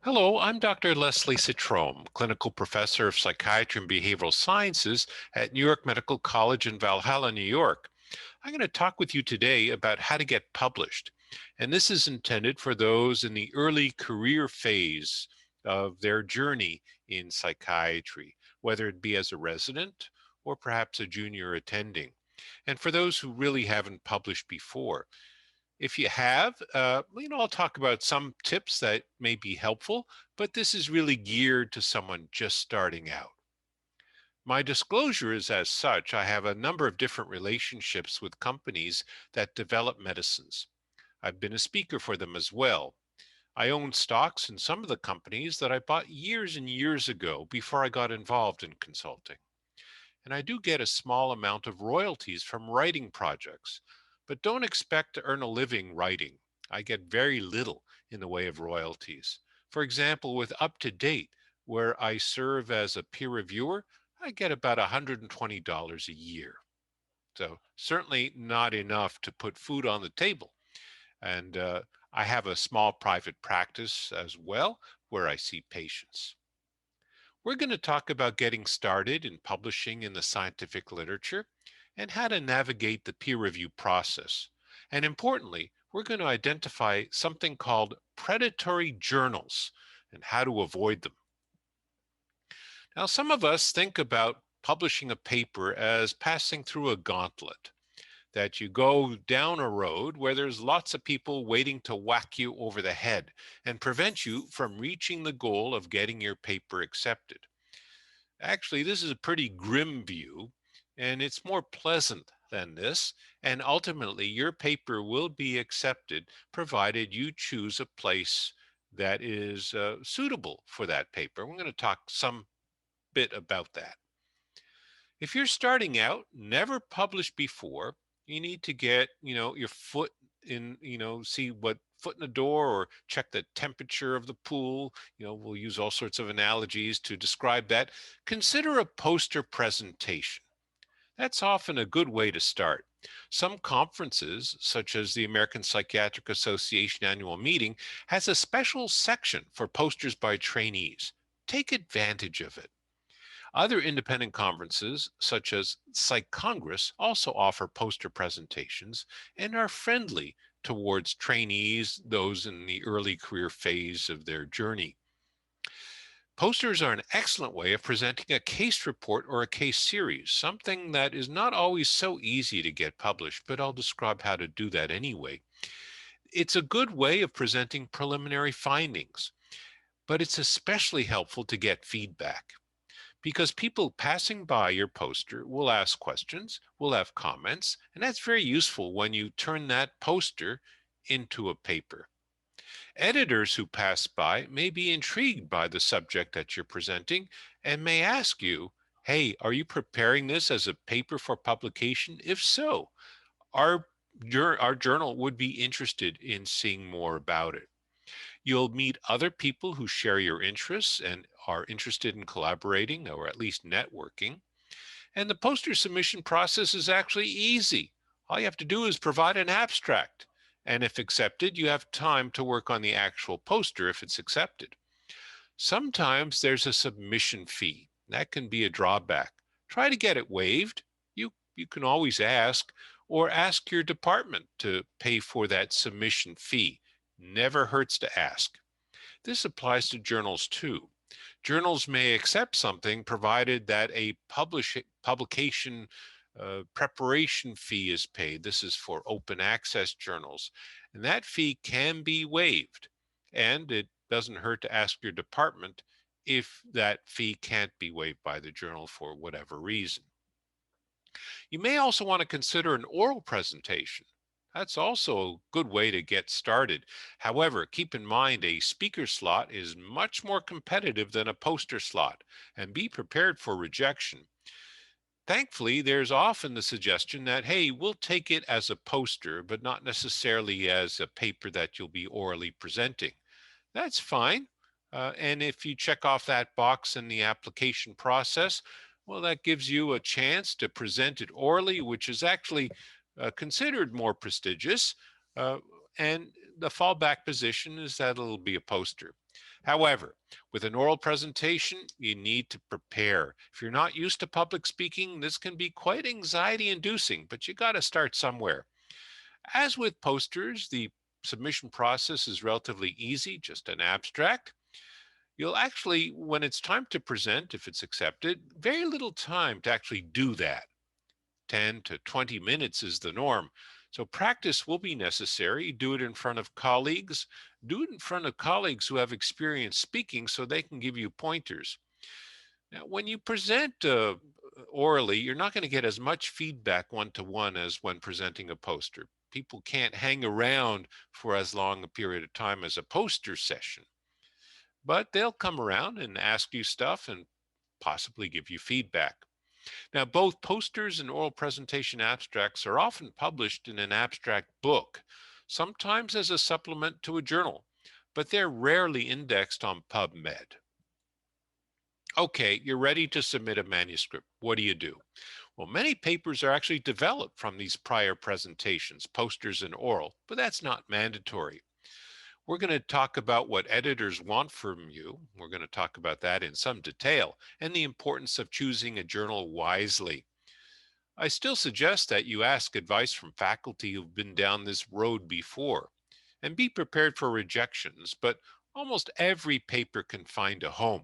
Hello, I'm Dr. Leslie Citrome, clinical professor of psychiatry and behavioral sciences at New York Medical College in Valhalla, New York. I'm going to talk with you today about how to get published. And this is intended for those in the early career phase of their journey in psychiatry, whether it be as a resident or perhaps a junior attending. And for those who really haven't published before. If you have, I'll talk about some tips that may be helpful, but this is really geared to someone just starting out. My disclosure is as such, I have a number of different relationships with companies that develop medicines. I've been a speaker for them as well. I own stocks in some of the companies that I bought years and years ago before I got involved in consulting. And I do get a small amount of royalties from writing projects, but don't expect to earn a living writing. I get very little in the way of royalties. For example, with Up to Date, where I serve as a peer reviewer, I get about $120 a year. So certainly not enough to put food on the table. And I have a small private practice as well where I see patients. We're going to talk about getting started in publishing in the scientific literature and how to navigate the peer review process. And importantly, we're going to identify something called predatory journals and how to avoid them. Now, some of us think about publishing a paper as passing through a gauntlet, that you go down a road where there's lots of people waiting to whack you over the head and prevent you from reaching the goal of getting your paper accepted. Actually, this is a pretty grim view, and it's more pleasant than this. And ultimately, your paper will be accepted provided you choose a place that is suitable for that paper. We're going to talk some bit about that. If you're starting out, never published before, you need to get, your foot in, see what foot in the door or check the temperature of the pool. We'll use all sorts of analogies to describe that. Consider a poster presentation. That's often a good way to start. Some conferences, such as the American Psychiatric Association annual meeting, has a special section for posters by trainees. Take advantage of it. Other independent conferences, such as Psych Congress, also offer poster presentations and are friendly towards trainees, those in the early career phase of their journey. Posters are an excellent way of presenting a case report or a case series, something that is not always so easy to get published, but I'll describe how to do that anyway. It's a good way of presenting preliminary findings, but it's especially helpful to get feedback, because people passing by your poster will ask questions, will have comments, and that's very useful when you turn that poster into a paper. Editors who pass by may be intrigued by the subject that you're presenting and may ask you, hey, are you preparing this as a paper for publication? If so, our, our journal would be interested in seeing more about it. You'll meet other people who share your interests and are interested in collaborating or at least networking. And the poster submission process is actually easy. All you have to do is provide an abstract. And if accepted, you have time to work on the actual poster if it's accepted. Sometimes there's a submission fee. That can be a drawback. Try to get it waived. You can always ask, or ask your department to pay for that submission fee. Never hurts to ask. This applies to journals too. Journals may accept something provided that a publication preparation fee is paid. This is for open access journals. And that fee can be waived. And it doesn't hurt to ask your department if that fee can't be waived by the journal for whatever reason. You may also want to consider an oral presentation. That's also a good way to get started. However, keep in mind a speaker slot is much more competitive than a poster slot, and be prepared for rejection. Thankfully, there's often the suggestion that, hey, we'll take it as a poster, but not necessarily as a paper that you'll be orally presenting. That's fine. And if you check off that box in the application process, well, that gives you a chance to present it orally, which is actually considered more prestigious. And the fallback position is that it'll be a poster. However, with an oral presentation, you need to prepare. If you're not used to public speaking, this can be quite anxiety inducing, but you got to start somewhere. As with posters, the submission process is relatively easy, just an abstract. You'll actually, when it's time to present, if it's accepted, very little time to actually do that. 10 to 20 minutes is the norm. So practice will be necessary. Do it in front of colleagues. Do it in front of colleagues who have experience speaking so they can give you pointers. Now, when you present orally, you're not going to get as much feedback one-to-one as when presenting a poster. People can't hang around for as long a period of time as a poster session, but they'll come around and ask you stuff and possibly give you feedback. Now, both posters and oral presentation abstracts are often published in an abstract book, sometimes as a supplement to a journal, but they're rarely indexed on PubMed. Okay, you're ready to submit a manuscript. What do you do? Well, many papers are actually developed from these prior presentations, posters and oral, but that's not mandatory. We're going to talk about what editors want from you. We're going to talk about that in some detail and the importance of choosing a journal wisely. I still suggest that you ask advice from faculty who've been down this road before and be prepared for rejections, but almost every paper can find a home.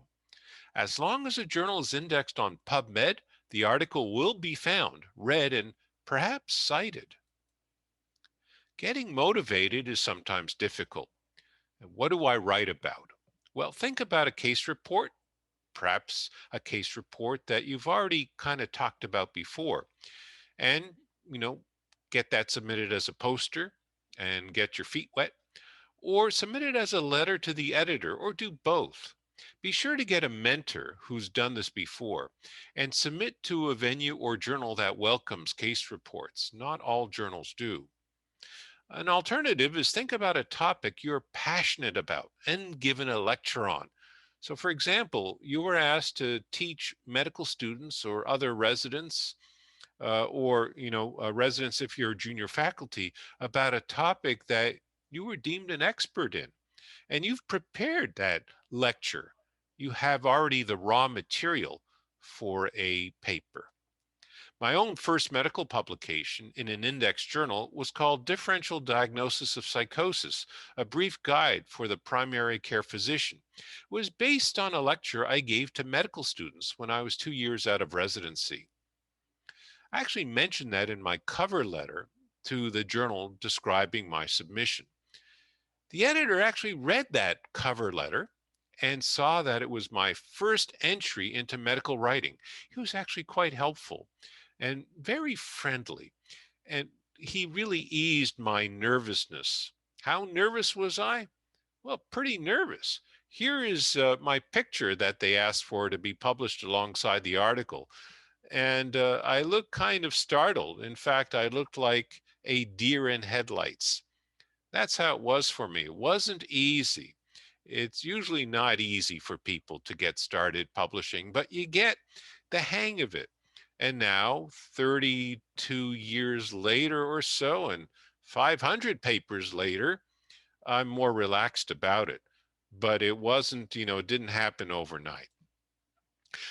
As long as a journal is indexed on PubMed, the article will be found, read, and perhaps cited. Getting motivated is sometimes difficult. And what do I write about? Well, think about a case report, perhaps a case report that you've already kind of talked about before, and, you know, get that submitted as a poster and get your feet wet, or submit it as a letter to the editor, or do both. Be sure to get a mentor who's done this before and submit to a venue or journal that welcomes case reports. Not all journals do. An alternative is think about a topic you're passionate about and given a lecture on. So, for example, you were asked to teach medical students or other residents, or residents if you're junior faculty, about a topic that you were deemed an expert in, and you've prepared that lecture. You have already the raw material for a paper. My own first medical publication in an index journal was called Differential Diagnosis of Psychosis, a brief guide for the primary care physician. It was based on a lecture I gave to medical students when I was 2 years out of residency. I actually mentioned that in my cover letter to the journal describing my submission. The editor actually read that cover letter and saw that it was my first entry into medical writing. He was actually quite helpful and very friendly, and he really eased my nervousness. How nervous was I? Well, pretty nervous. Here is my picture that they asked for to be published alongside the article. And I looked kind of startled. In fact, I looked like a deer in headlights. That's how it was for me. It wasn't easy. It's usually not easy for people to get started publishing, but you get the hang of it. And now, 32 years later or so, and 500 papers later, I'm more relaxed about it. But it wasn't, it didn't happen overnight.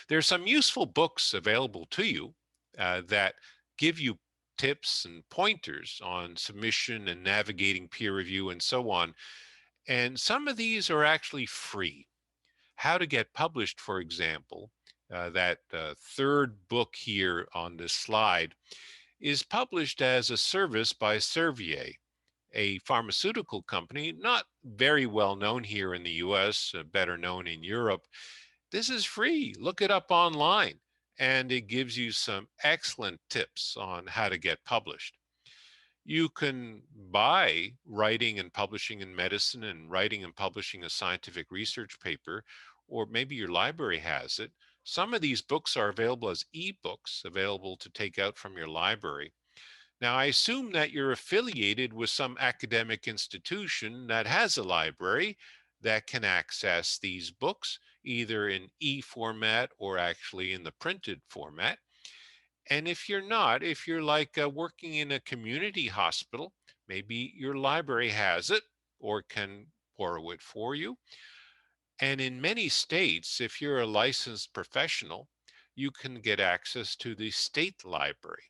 There's some useful books available to you that give you tips and pointers on submission and navigating peer review and so on. And some of these are actually free. How to Get Published, for example, that third book here on this slide, is published as a service by Servier, a pharmaceutical company, not very well known here in the US, better known in Europe. This is free. Look it up online, and it gives you some excellent tips on how to get published. You can buy Writing and Publishing in Medicine and Writing and Publishing a Scientific Research Paper, or maybe your library has it. Some of these books are available as ebooks, available to take out from your library. Now, I assume that you're affiliated with some academic institution that has a library that can access these books, either in e-format or actually in the printed format. And if you're not, if you're like working in a community hospital, maybe your library has it, or can borrow it for you. And in many states, if you're a licensed professional, you can get access to the state library,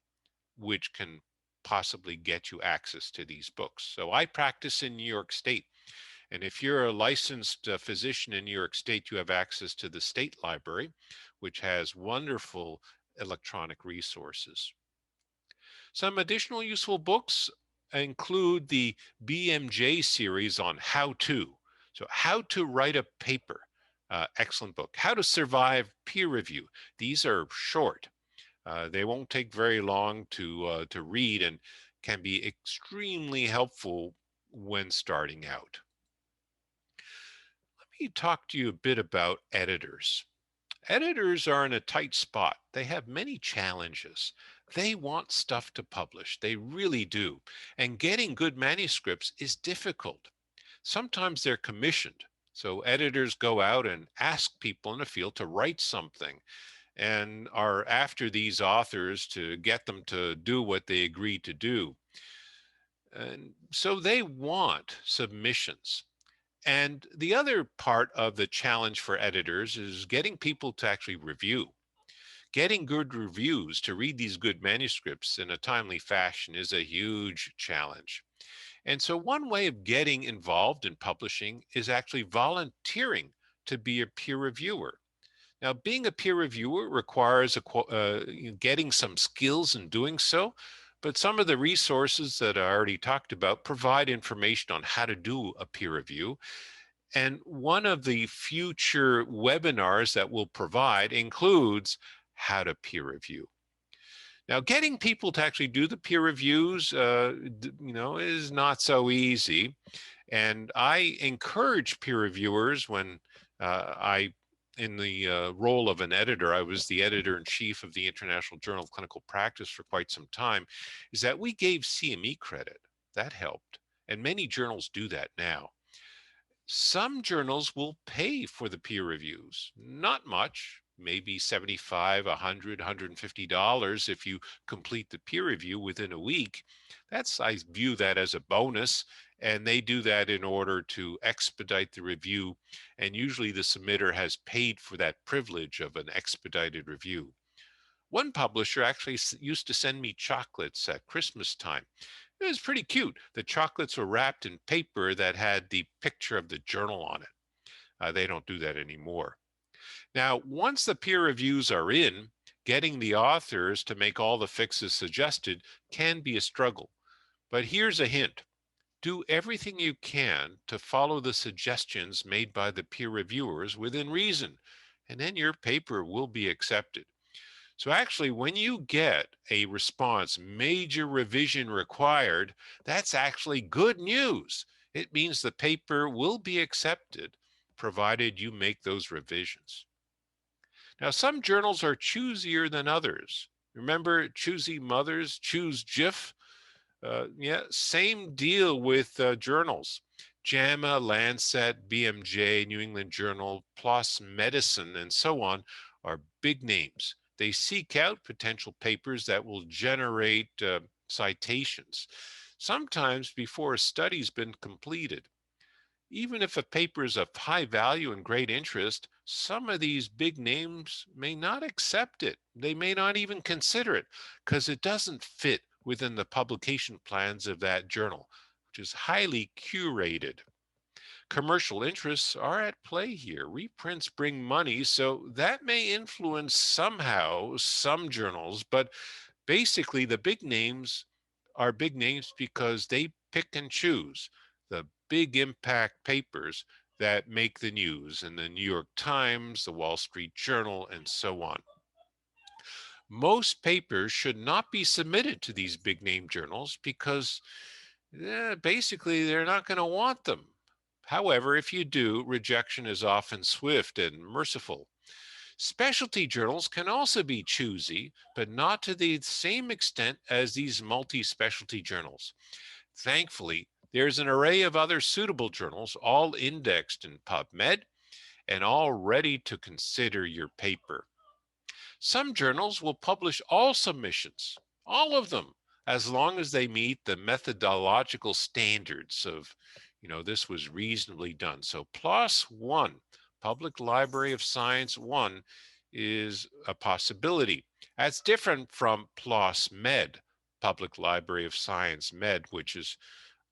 which can possibly get you access to these books. So I practice in New York State. And if you're a licensed physician in New York State, you have access to the state library, which has wonderful electronic resources. Some additional useful books include the BMJ series on how to. So, how to write a paper, excellent book. How to survive peer review. These are short. They won't take very long to read and can be extremely helpful when starting out. Let me talk to you a bit about editors. Editors are in a tight spot. They have many challenges. They want stuff to publish. They really do. And getting good manuscripts is difficult. Sometimes they're commissioned. So editors go out and ask people in the field to write something and are after these authors to get them to do what they agreed to do. And so they want submissions. And the other part of the challenge for editors is getting people to actually review. Getting good reviews to read these good manuscripts in a timely fashion is a huge challenge. And so, one way of getting involved in publishing is actually volunteering to be a peer reviewer. Now, being a peer reviewer requires getting some skills in doing so, but some of the resources that I already talked about provide information on how to do a peer review. And one of the future webinars that we'll provide includes how to peer review. Now, getting people to actually do the peer reviews, is not so easy. And I encourage peer reviewers when in the role of an editor, I was the editor in chief of the International Journal of Clinical Practice for quite some time, is that we gave CME credit. That helped. And many journals do that now. Some journals will pay for the peer reviews, not much, maybe 75, 100, $150 if you complete the peer review within a week. I view that as a bonus, and they do that in order to expedite the review. And usually the submitter has paid for that privilege of an expedited review. One publisher actually used to send me chocolates at Christmas time. It was pretty cute. The chocolates were wrapped in paper that had the picture of the journal on it. They don't do that anymore. Now, once the peer reviews are in, getting the authors to make all the fixes suggested can be a struggle. But here's a hint. Do everything you can to follow the suggestions made by the peer reviewers within reason, and then your paper will be accepted. So actually, when you get a response, major revision required, that's actually good news. It means the paper will be accepted, provided you make those revisions. Now, some journals are choosier than others. Remember, choosy mothers choose Jif? Same deal with journals. JAMA, Lancet, BMJ, New England Journal, PLOS Medicine, and so on are big names. They seek out potential papers that will generate citations, sometimes before a study's been completed. Even if a paper is of high value and great interest, some of these big names may not accept it. They may not even consider it because it doesn't fit within the publication plans of that journal, which is highly curated. Commercial interests are at play here. Reprints bring money, so that may influence somehow some journals, but basically the big names are big names because they pick and choose the big impact papers that make the news in the New York Times, the Wall Street Journal, and so on. Most papers should not be submitted to these big name journals because basically they're not going to want them. However, if you do, rejection is often swift and merciful. Specialty journals can also be choosy, but not to the same extent as these multi-specialty journals. Thankfully, there's an array of other suitable journals, all indexed in PubMed and all ready to consider your paper. Some journals will publish all submissions, all of them, as long as they meet the methodological standards of This was reasonably done. So PLOS 1, Public Library of Science 1, is a possibility. That's different from PLOS Med, Public Library of Science Med, which is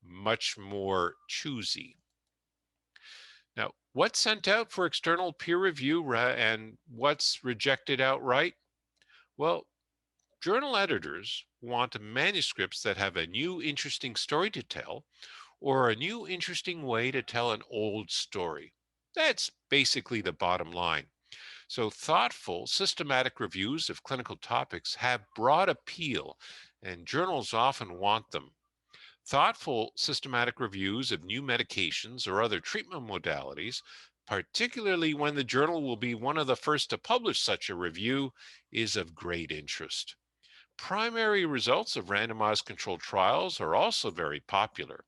much more choosy. Now, what's sent out for external peer review and what's rejected outright? Well, journal editors want manuscripts that have a new interesting story to tell or a new interesting way to tell an old story. That's basically the bottom line. So thoughtful, systematic reviews of clinical topics have broad appeal, and journals often want them. Thoughtful, systematic reviews of new medications or other treatment modalities, particularly when the journal will be one of the first to publish such a review, is of great interest. Primary results of randomized controlled trials are also very popular.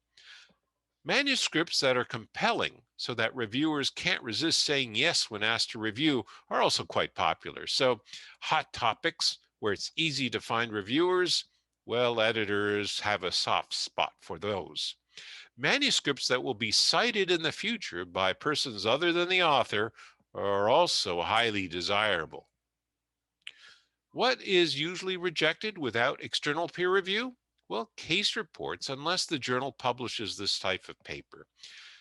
Manuscripts that are compelling so that reviewers can't resist saying yes when asked to review are also quite popular. So, hot topics where it's easy to find reviewers, well, editors have a soft spot for those. Manuscripts that will be cited in the future by persons other than the author are also highly desirable. What is usually rejected without external peer review? Well, case reports, unless the journal publishes this type of paper.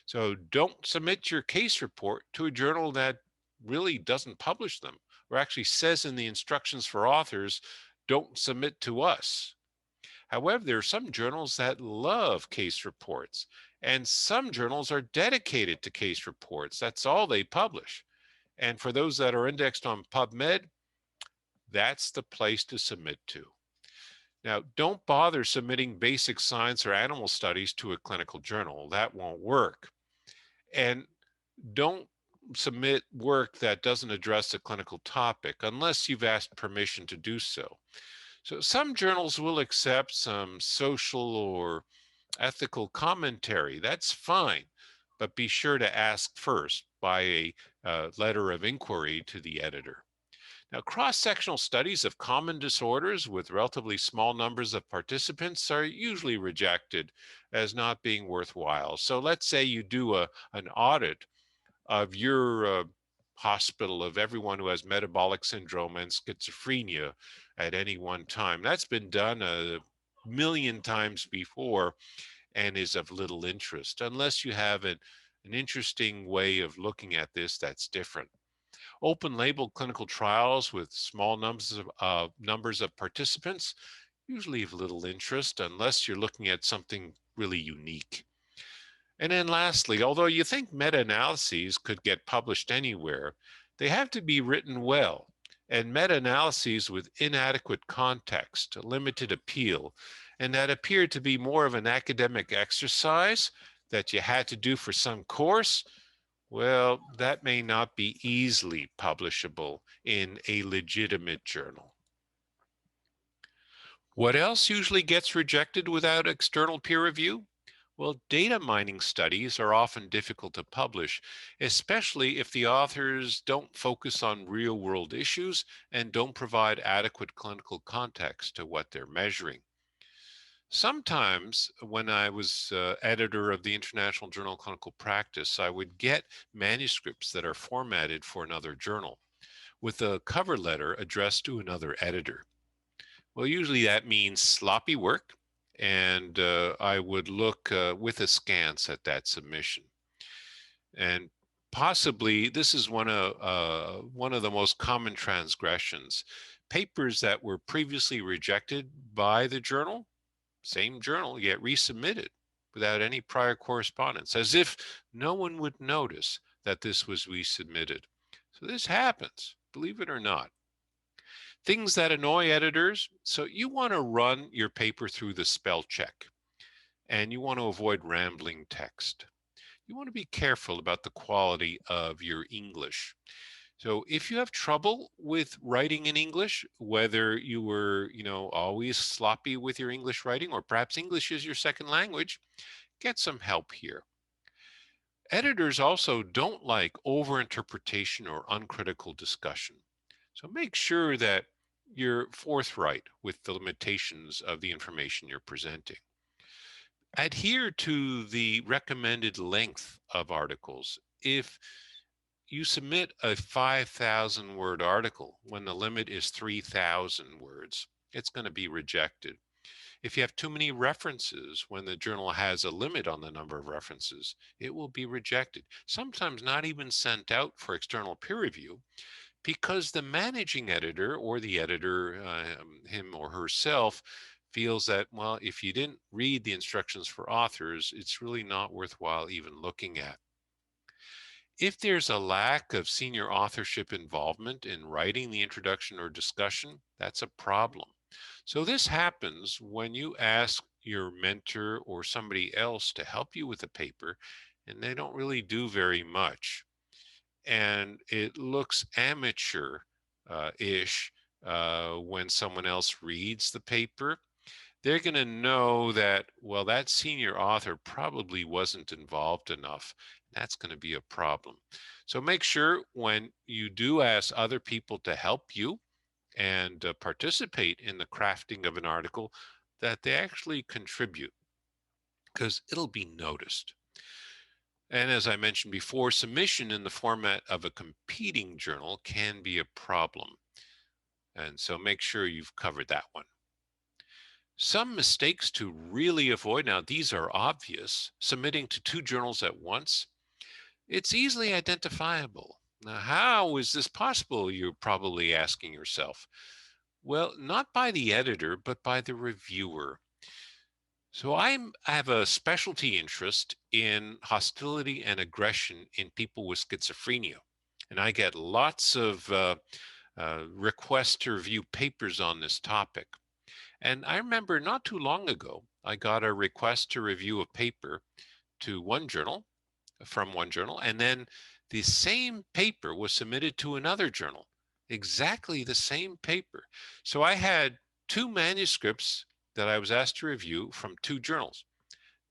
So don't submit your case report to a journal that really doesn't publish them, or actually says in the instructions for authors, don't submit to us. However, there are some journals that love case reports, and some journals are dedicated to case reports. That's all they publish. And for those that are indexed on PubMed, that's the place to submit to. Now, don't bother submitting basic science or animal studies to a clinical journal. That won't work. And don't submit work that doesn't address a clinical topic unless you've asked permission to do so. So some journals will accept some social or ethical commentary. That's fine, but be sure to ask first by a letter of inquiry to the editor. Now, cross-sectional studies of common disorders with relatively small numbers of participants are usually rejected as not being worthwhile. So let's say you do an audit of your hospital of everyone who has metabolic syndrome and schizophrenia at any one time. That's been done a million times before and is of little interest, unless you have an interesting way of looking at this that's different. Open label clinical trials with small numbers of participants usually have little interest unless you're looking at something really unique. And then lastly, although you think meta-analyses could get published anywhere, they have to be written well. And meta-analyses with inadequate context, limited appeal, and that appear to be more of an academic exercise that you had to do for some course, well, that may not be easily publishable in a legitimate journal. What else usually gets rejected without external peer review? Well, data mining studies are often difficult to publish, especially if the authors don't focus on real world issues and don't provide adequate clinical context to what they're measuring. Sometimes, when I was editor of the International Journal of Clinical Practice, I would get manuscripts that are formatted for another journal with a cover letter addressed to another editor. Well, usually that means sloppy work, and I would look with askance at that submission. And possibly this is one of the most common transgressions. Papers that were previously rejected by the journal, same journal, yet resubmitted without any prior correspondence, as if no one would notice that this was resubmitted. So this happens, believe it or not. Things that annoy editors. So you want to run your paper through the spell check, and you want to avoid rambling text. You want to be careful about the quality of your English. So if you have trouble with writing in English, whether you were, always sloppy with your English writing, or perhaps English is your second language, get some help here. Editors also don't like overinterpretation or uncritical discussion. So make sure that you're forthright with the limitations of the information you're presenting. Adhere to the recommended length of articles. If you submit a 5,000 word article when the limit is 3,000 words, it's going to be rejected. If you have too many references when the journal has a limit on the number of references, it will be rejected, sometimes not even sent out for external peer review, because the managing editor or the editor, him or herself, feels that, well, if you didn't read the instructions for authors, it's really not worthwhile even looking at. If there's a lack of senior authorship involvement in writing the introduction or discussion, that's a problem. So this happens when you ask your mentor or somebody else to help you with a paper and they don't really do very much. And it looks amateur ish when someone else reads the paper. They're going to know that, well, that senior author probably wasn't involved enough. That's going to be a problem. So make sure when you do ask other people to help you and participate in the crafting of an article, that they actually contribute, because it'll be noticed. And as I mentioned before, submission in the format of a competing journal can be a problem. And so make sure you've covered that one. Some mistakes to really avoid. Now, these are obvious. Submitting to two journals at once. It's easily identifiable. Now, how is this possible? You're probably asking yourself. Well, not by the editor, but by the reviewer. So I have a specialty interest in hostility and aggression in people with schizophrenia. And I get lots of requests to review papers on this topic. And I remember not too long ago, I got a request to review a paper to one journal, from one journal, and then the same paper was submitted to another journal, exactly the same paper. So I had two manuscripts that I was asked to review from two journals.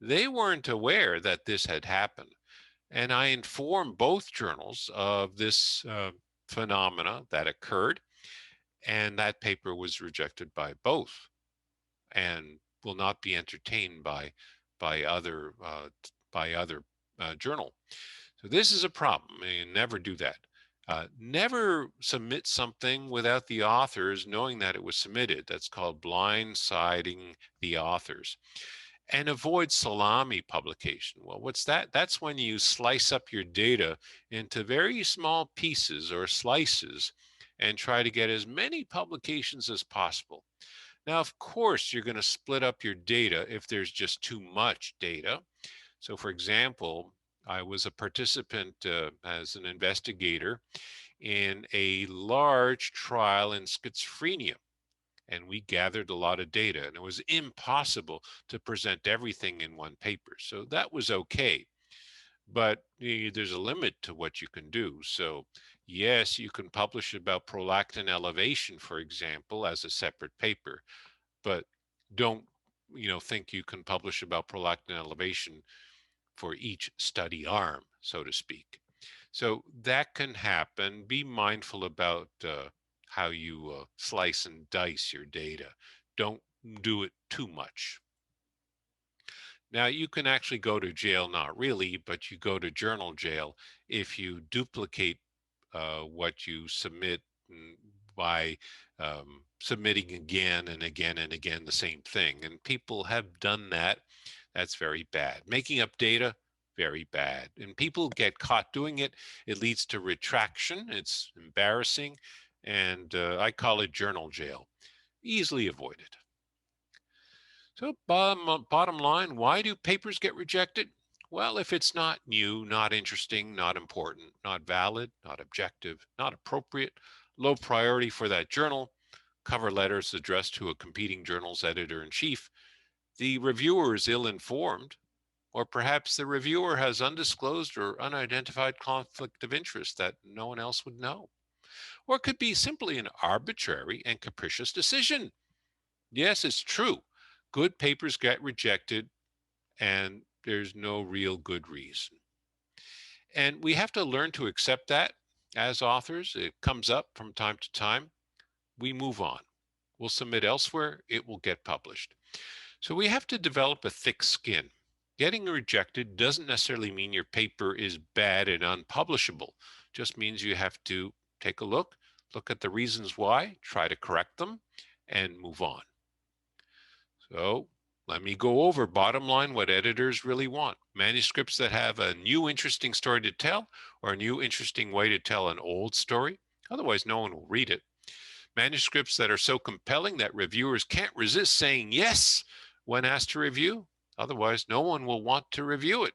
They weren't aware that this had happened. And I informed both journals of this phenomena that occurred, and that paper was rejected by both and will not be entertained by other journal. So this is a problem. And never do that. Never submit something without the authors knowing that it was submitted. That's called blindsiding the authors. And avoid salami publication. Well, what's that? That's when you slice up your data into very small pieces or slices and try to get as many publications as possible. Now, of course, you're going to split up your data if there's just too much data. So, for example, I was a participant as an investigator in a large trial in schizophrenia, and we gathered a lot of data, and it was impossible to present everything in one paper. So that was okay. But there's a limit to what you can do. So yes, you can publish about prolactin elevation, for example, as a separate paper, but don't think you can publish about prolactin elevation for each study arm, so to speak. So that can happen. Be mindful about how you slice and dice your data. Don't do it too much. Now, you can actually go to jail, not really, but you go to journal jail if you duplicate what you submit by submitting again and again and again the same thing. And people have done that. That's very bad. Making up data, very bad. And people get caught doing it. It leads to retraction. It's embarrassing. And I call it journal jail. Easily avoided. So bottom line, why do papers get rejected? Well, if it's not new, not interesting, not important, not valid, not objective, not appropriate, low priority for that journal, cover letters addressed to a competing journal's editor-in-chief, the reviewer is ill-informed, or perhaps the reviewer has undisclosed or unidentified conflict of interest that no one else would know. Or it could be simply an arbitrary and capricious decision. Yes, it's true. Good papers get rejected and there's no real good reason. And we have to learn to accept that as authors. It comes up from time to time. We move on. We'll submit elsewhere. It will get published. So we have to develop a thick skin. Getting rejected doesn't necessarily mean your paper is bad and unpublishable. Just means you have to take a look at the reasons why, try to correct them, and move on. So let me go over bottom line what editors really want. Manuscripts that have a new interesting story to tell or a new interesting way to tell an old story. Otherwise, no one will read it. Manuscripts that are so compelling that reviewers can't resist saying yes when asked to review. Otherwise, no one will want to review it.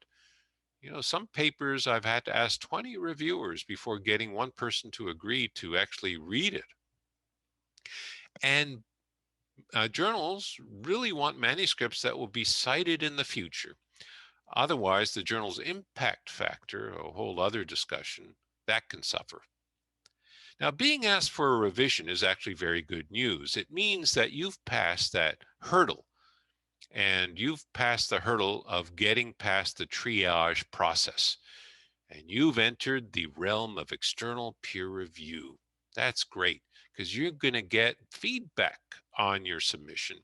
Some papers I've had to ask 20 reviewers before getting one person to agree to actually read it. And journals really want manuscripts that will be cited in the future. Otherwise, the journal's impact factor, a whole other discussion, that can suffer. Now, being asked for a revision is actually very good news. It means that you've passed that hurdle, and you've passed the hurdle of getting past the triage process, and you've entered the realm of external peer review. That's great because you're going to get feedback on your submission.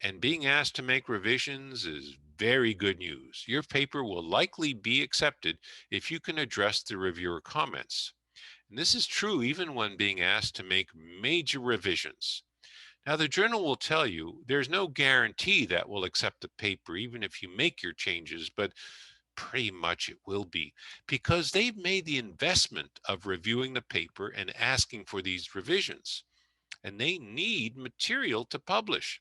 And being asked to make revisions is very good news. Your paper will likely be accepted if you can address the reviewer comments. And this is true even when being asked to make major revisions. Now, the journal will tell you there's no guarantee that we'll accept the paper, even if you make your changes, but pretty much it will be because they've made the investment of reviewing the paper and asking for these revisions, and they need material to publish.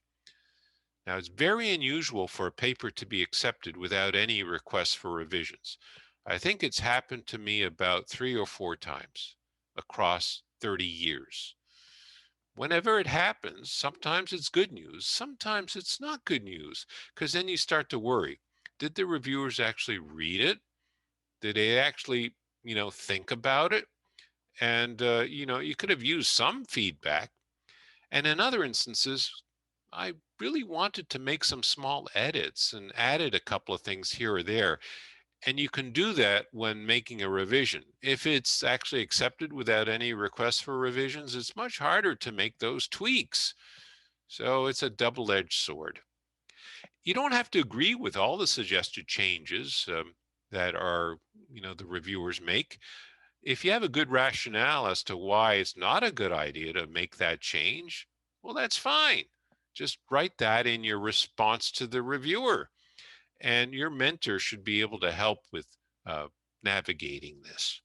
Now, it's very unusual for a paper to be accepted without any requests for revisions. I think it's happened to me about 3 or 4 times across 30 years. Whenever it happens, sometimes it's good news, sometimes it's not good news, because then you start to worry. Did the reviewers actually read it? Did they actually, think about it? And, you could have used some feedback. And in other instances, I really wanted to make some small edits and added a couple of things here or there. And you can do that when making a revision. If it's actually accepted without any requests for revisions, it's much harder to make those tweaks. So it's a double-edged sword. You don't have to agree with all the suggested changes that the reviewers make. If you have a good rationale as to why it's not a good idea to make that change, well, that's fine. Just write that in your response to the reviewer. And your mentor should be able to help with navigating this.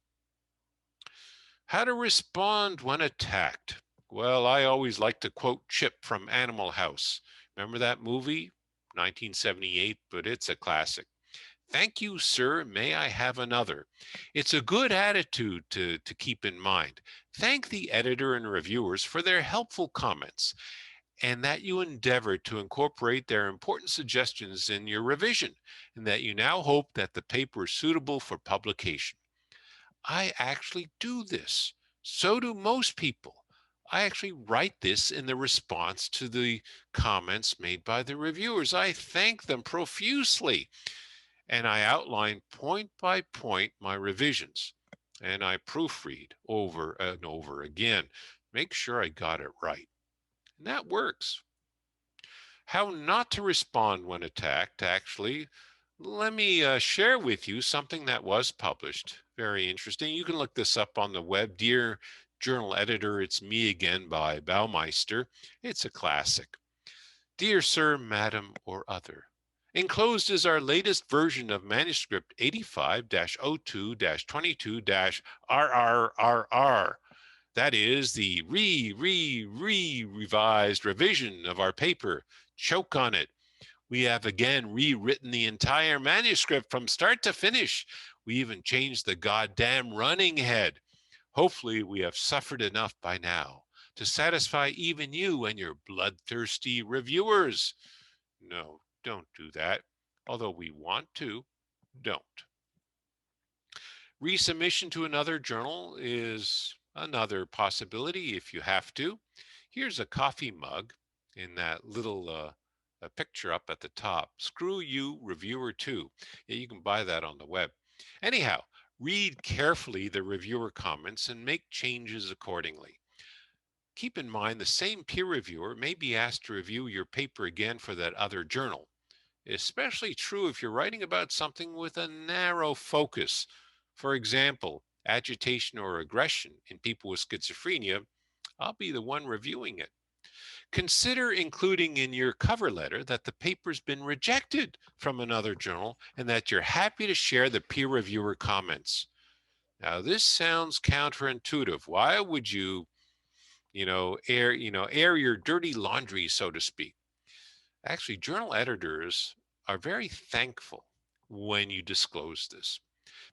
How to respond when attacked. Well, I always like to quote Chip from Animal House. Remember that movie? 1978, but it's a classic. Thank you, sir. May I have another? It's a good attitude to keep in mind. Thank the editor and reviewers for their helpful comments, and that you endeavor to incorporate their important suggestions in your revision, and that you now hope that the paper is suitable for publication. I actually do this. So do most people. I actually write this in the response to the comments made by the reviewers. I thank them profusely, and I outline point by point my revisions, and I proofread over and over again. Make sure I got it right. And that works. How not to respond when attacked, actually. Let me share with you something that was published. Very interesting. You can look this up on the web. Dear Journal Editor, It's Me Again by Baumeister. It's a classic. Dear Sir, Madam, or Other. Enclosed is our latest version of manuscript 85-02-22-RRRR. That is the revised revision of our paper. Choke on it. We have again rewritten the entire manuscript from start to finish. We even changed the goddamn running head. Hopefully, we have suffered enough by now to satisfy even you and your bloodthirsty reviewers. No, don't do that. Although we want to, don't. Resubmission to another journal is another possibility if you have to. Here's a coffee mug in that little a picture up at the top. Screw you, reviewer too. Yeah, you can buy that on the web. Anyhow, read carefully the reviewer comments and make changes accordingly. Keep in mind the same peer reviewer may be asked to review your paper again for that other journal. Especially true if you're writing about something with a narrow focus. For example, agitation or aggression in people with schizophrenia. I'll be the one reviewing it. Consider including in your cover letter that the paper's been rejected from another journal and that you're happy to share the peer reviewer comments. Now, this sounds counterintuitive. Why would you, air your dirty laundry, so to speak? Actually, journal editors are very thankful when you disclose this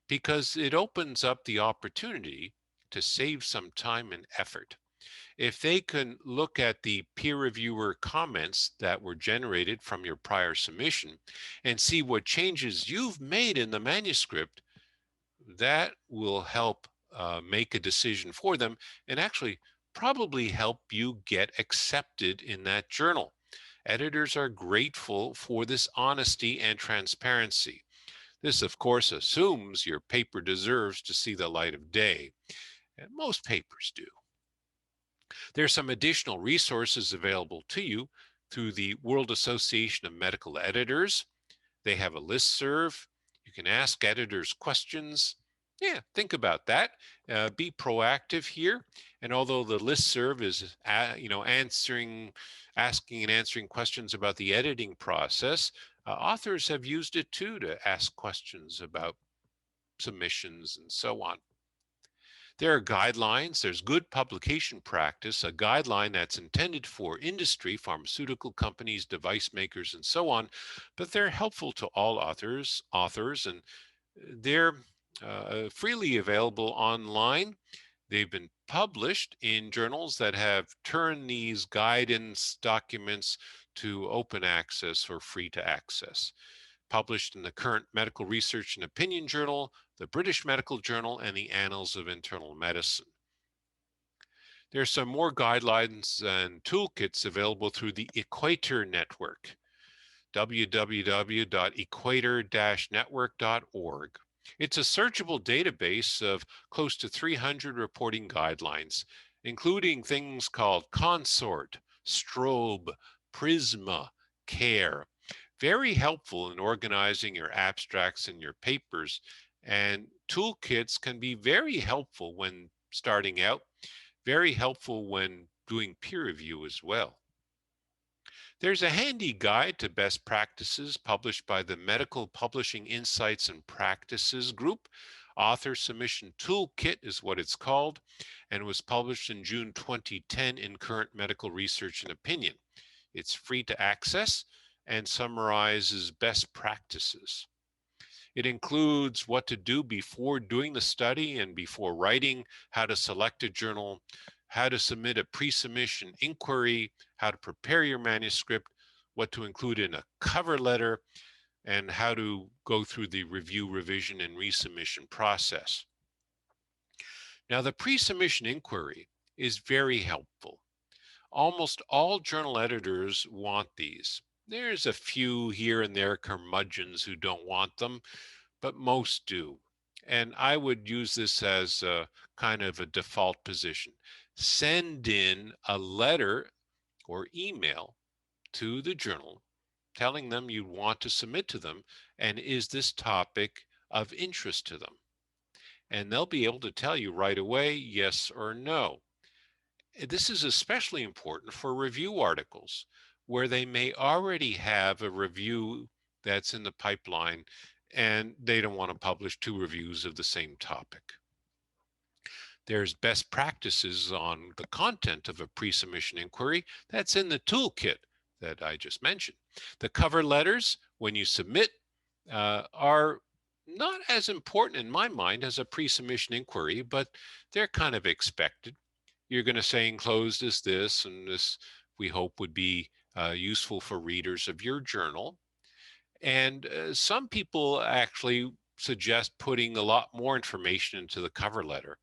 because it opens up the opportunity to save some time and effort. If they can look at the peer reviewer comments that were generated from your prior submission and see what changes you've made in the manuscript, that will help make a decision for them and actually probably help you get accepted in that journal. Editors are grateful for this honesty and transparency. This, of course, assumes your paper deserves to see the light of day, and most papers do. There's some additional resources available to you through the World Association of Medical Editors. They have a listserv. You can ask editors questions. Yeah, think about that. Be proactive here. And although the listserv is, asking and answering questions about the editing process, authors have used it too to ask questions about submissions and so on. There are guidelines. There's good publication practice, a guideline that's intended for industry, pharmaceutical companies, device makers, and so on, but they're helpful to all authors, and they're freely available online. They've been published in journals that have turned these guidance documents to open access or free to access. Published in the Current Medical Research and Opinion Journal, the British Medical Journal, and the Annals of Internal Medicine. There's some more guidelines and toolkits available through the Equator Network, www.equator-network.org. It's a searchable database of close to 300 reporting guidelines, including things called Consort, Strobe, Prisma, CARE. Very helpful in organizing your abstracts and your papers. And toolkits can be very helpful when starting out, very helpful when doing peer review as well. There's a handy guide to best practices published by the Medical Publishing Insights and Practices Group. Author Submission Toolkit is what it's called, and was published in June 2010 in Current Medical Research and Opinion. It's free to access and summarizes best practices. It includes what to do before doing the study and before writing, how to select a journal, how to submit a pre-submission inquiry, how to prepare your manuscript, what to include in a cover letter, and how to go through the review, revision, and resubmission process. Now, the pre-submission inquiry is very helpful. Almost all journal editors want these. There's a few here and there curmudgeons who don't want them, but most do. And I would use this as a kind of a default position. Send in a letter or email to the journal telling them you want to submit to them, and is this topic of interest to them? And they'll be able to tell you right away, yes or no. This is especially important for review articles where they may already have a review that's in the pipeline and they don't want to publish two reviews of the same topic. There's best practices on the content of a pre-submission inquiry that's in the toolkit that I just mentioned. The cover letters, when you submit, are not as important in my mind as a pre-submission inquiry, but they're kind of expected. You're going to say enclosed is this, and this we hope would be useful for readers of your journal. And some people actually suggest putting a lot more information into the cover letter.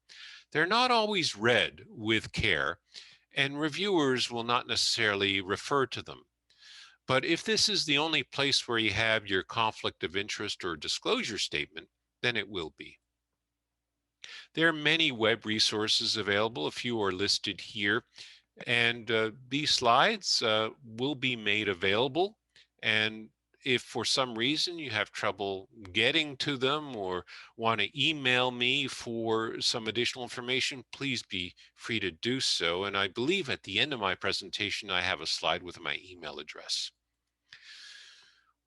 They're not always read with care, and reviewers will not necessarily refer to them. But if this is the only place where you have your conflict of interest or disclosure statement, then it will be. There are many web resources available. A few are listed here. And these slides will be made available. And if for some reason you have trouble getting to them or want to email me for some additional information, please be free to do so. And I believe at the end of my presentation, I have a slide with my email address.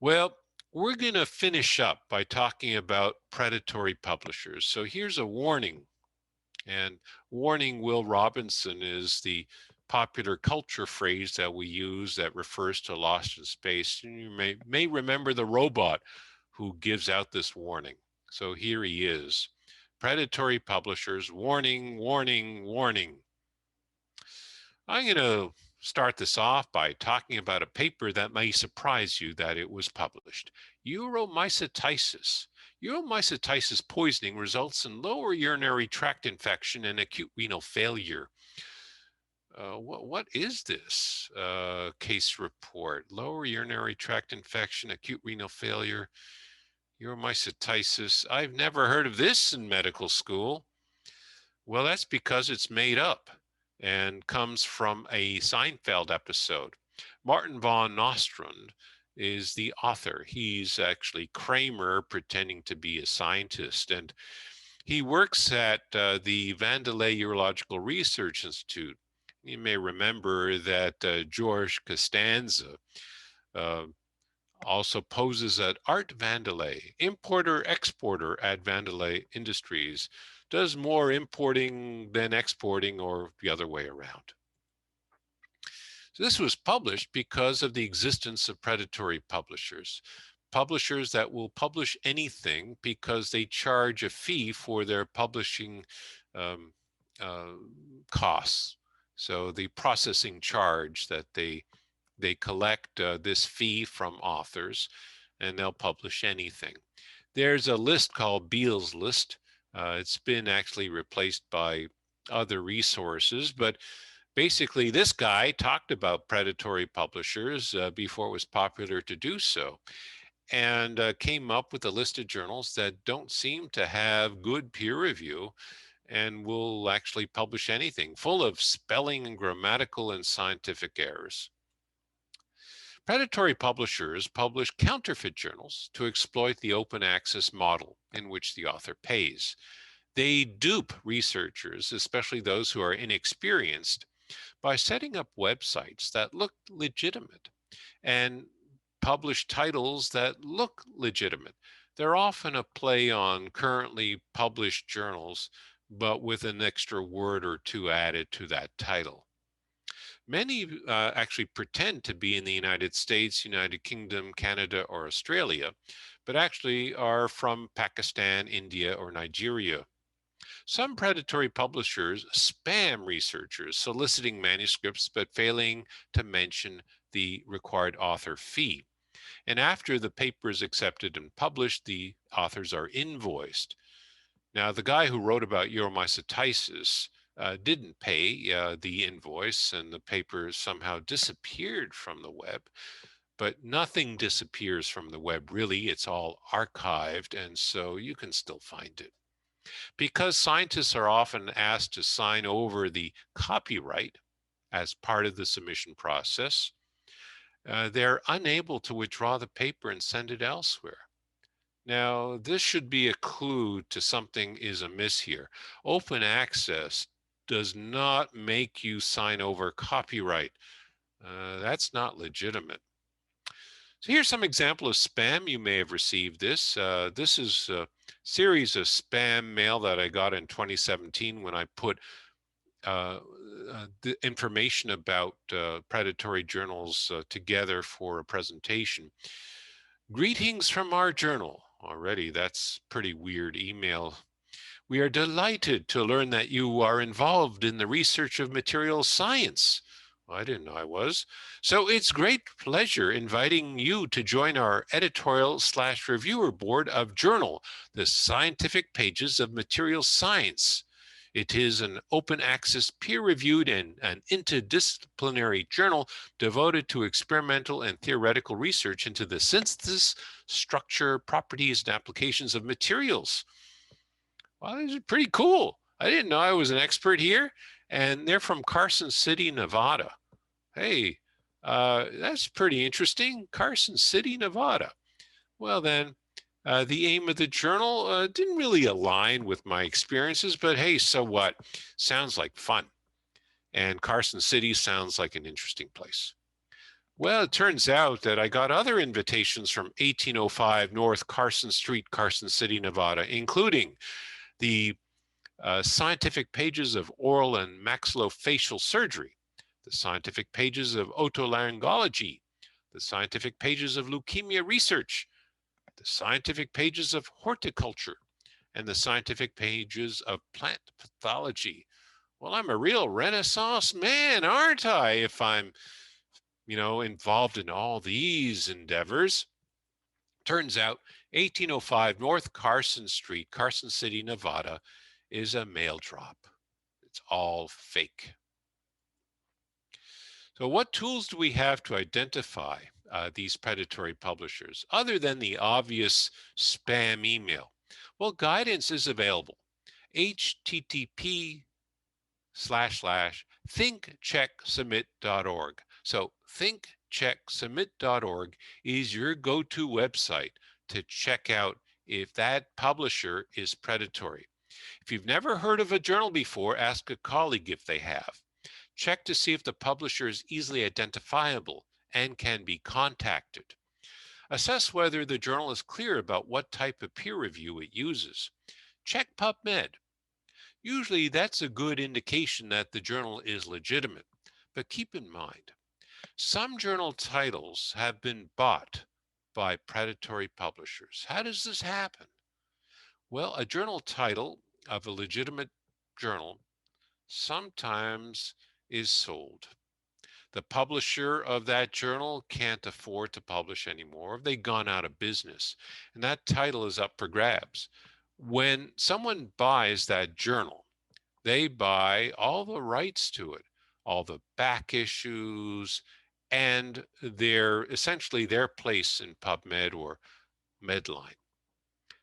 Well, we're going to finish up by talking about predatory publishers. So here's a warning. And warning Will Robinson is the popular culture phrase that we use that refers to Lost in Space. And you may remember the robot who gives out this warning. So here he is. Predatory publishers, warning, warning, warning. I'm going to start this off by talking about a paper that may surprise you that it was published. Uromycetitis. Uromycetitis poisoning results in lower urinary tract infection and acute renal failure. What is this case report? Lower urinary tract infection, acute renal failure, uromycetitis. I've never heard of this in medical school. Well, that's because it's made up and comes from a Seinfeld episode. Martin von Nostrand is the author. He's actually Kramer pretending to be a scientist, and he works at the Vandelay Urological Research Institute. You may remember that George Costanza also poses at Art Vandelay, importer-exporter at Vandelay Industries, does more importing than exporting or the other way around. So this was published because of the existence of predatory publishers. Publishers that will publish anything because they charge a fee for their publishing costs. So the processing charge that they collect this fee from authors, and they'll publish anything. There's a list called Beale's list. It's been actually replaced by other resources, but basically this guy talked about predatory publishers before it was popular to do so, and came up with a list of journals that don't seem to have good peer review and will actually publish anything, full of spelling and grammatical and scientific errors. Predatory publishers publish counterfeit journals to exploit the open access model in which the author pays. They dupe researchers, especially those who are inexperienced, by setting up websites that look legitimate and publish titles that look legitimate. They're often a play on currently published journals, but with an extra word or two added to that title. Many actually pretend to be in the United States, United Kingdom, Canada, or Australia, but actually are from Pakistan, India, or Nigeria. Some predatory publishers spam researchers, soliciting manuscripts but failing to mention the required author fee. And after the paper is accepted and published, the authors are invoiced. Now, the guy who wrote about uromycetitis didn't pay the invoice, and the paper somehow disappeared from the web. But nothing disappears from the web, really. It's all archived, and so you can still find it. Because scientists are often asked to sign over the copyright as part of the submission process, they're unable to withdraw the paper and send it elsewhere. Now, this should be a clue to something is amiss here. Open access does not make you sign over copyright. That's not legitimate. So here's some example of spam. You may have received this. This is a series of spam mail that I got in 2017 when I put the information about predatory journals together for a presentation. Greetings from our journal. Already, that's pretty weird email. We are delighted to learn that you are involved in the research of materials science. Well, I didn't know I was. So it's great pleasure inviting you to join our editorial/reviewer board of Journal, the Scientific Pages of Materials Science. It is an open access, peer-reviewed, and an interdisciplinary journal devoted to experimental and theoretical research into the synthesis, structure, properties, and applications of materials. Well, this is pretty cool. I didn't know I was an expert here. and they're from Carson City, Nevada. Hey, that's pretty interesting. Carson City, Nevada. Well, then, the aim of the journal didn't really align with my experiences, but hey, so what? Sounds like fun. And Carson City sounds like an interesting place. Well, it turns out that I got other invitations from 1805 North Carson Street, Carson City, Nevada, including the scientific pages of oral and maxillofacial surgery, the scientific pages of otolaryngology, the scientific pages of leukemia research, the scientific pages of horticulture, and the scientific pages of plant pathology. Well, I'm a real Renaissance man, aren't I? If I'm, involved in all these endeavors. Turns out 1805 North Carson Street, Carson City, Nevada, is a mail drop. It's all fake. So, what tools do we have to identify these predatory publishers other than the obvious spam email? Well, guidance is available. http://thinkchecksubmit.org. So, thinkchecksubmit.org is your go-to website to check out if that publisher is predatory. If you've never heard of a journal before, ask a colleague if they have. Check to see if the publisher is easily identifiable and can be contacted. Assess whether the journal is clear about what type of peer review it uses. Check PubMed. Usually that's a good indication that the journal is legitimate. But keep in mind, some journal titles have been bought by predatory publishers. How does this happen? Well, a journal title of a legitimate journal sometimes is sold. The publisher of that journal can't afford to publish anymore. They've gone out of business, and that title is up for grabs. When someone buys that journal, they buy all the rights to it, all the back issues, and essentially their place in PubMed or Medline.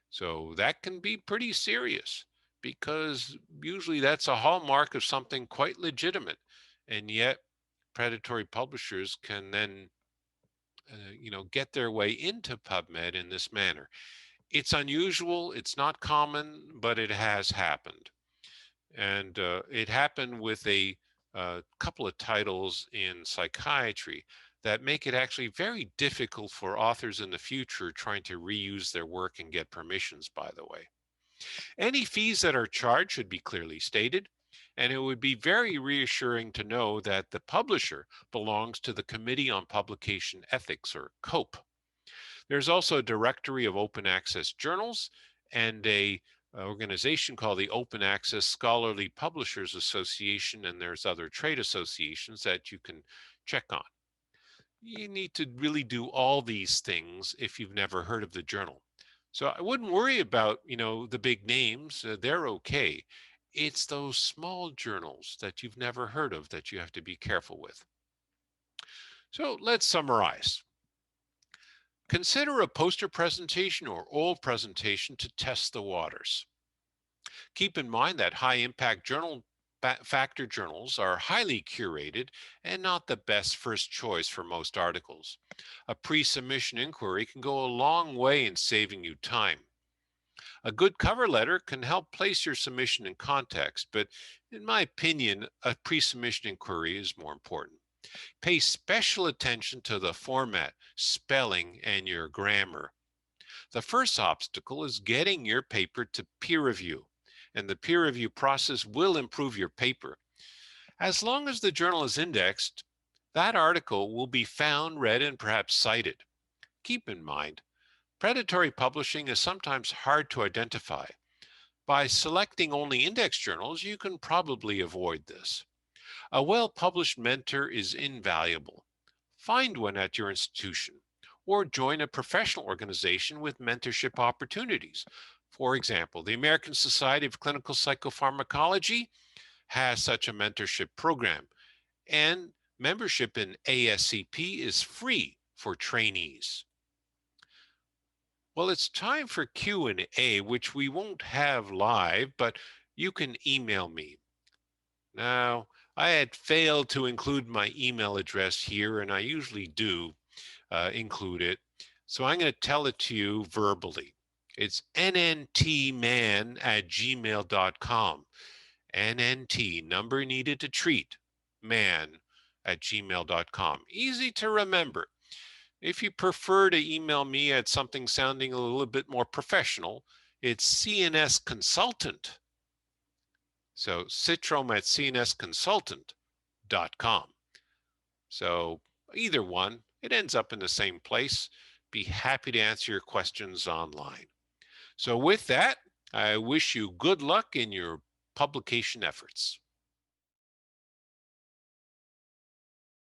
So that can be pretty serious because usually that's a hallmark of something quite legitimate. And yet predatory publishers can then, get their way into PubMed in this manner. It's unusual, it's not common, but it has happened. And it happened with a couple of titles in psychiatry that make it actually very difficult for authors in the future trying to reuse their work and get permissions, by the way. Any fees that are charged should be clearly stated, and it would be very reassuring to know that the publisher belongs to the Committee on Publication Ethics, or COPE. There's also a directory of open access journals and a organization called the Open Access Scholarly Publishers Association, and there's other trade associations that you can check on. You need to really do all these things if you've never heard of the journal. So I wouldn't worry about, the big names. They're okay. It's those small journals that you've never heard of that you have to be careful with. So let's summarize. Consider a poster presentation or oral presentation to test the waters. Keep in mind that high impact journal factor journals are highly curated and not the best first choice for most articles. A pre-submission inquiry can go a long way in saving you time. A good cover letter can help place your submission in context, but in my opinion, a pre-submission inquiry is more important. Pay special attention to the format, spelling, and your grammar. The first obstacle is getting your paper to peer review, and the peer review process will improve your paper. As long as the journal is indexed, that article will be found, read, and perhaps cited. Keep in mind, predatory publishing is sometimes hard to identify. By selecting only index journals, you can probably avoid this. A well-published mentor is invaluable. Find one at your institution or join a professional organization with mentorship opportunities. For example, the American Society of Clinical Psychopharmacology has such a mentorship program, and membership in ASCP is free for trainees. Well, it's time for Q&A, which we won't have live, but you can email me. Now, I had failed to include my email address here, and I usually do include it. So I'm going to tell it to you verbally. It's nntman@gmail.com. NNT, number needed to treat, man@gmail.com. Easy to remember. If you prefer to email me at something sounding a little bit more professional, it's CNS Consultant. So citrome@cnsconsultant.com. So either one, it ends up in the same place. Be happy to answer your questions online. So with that, I wish you good luck in your publication efforts.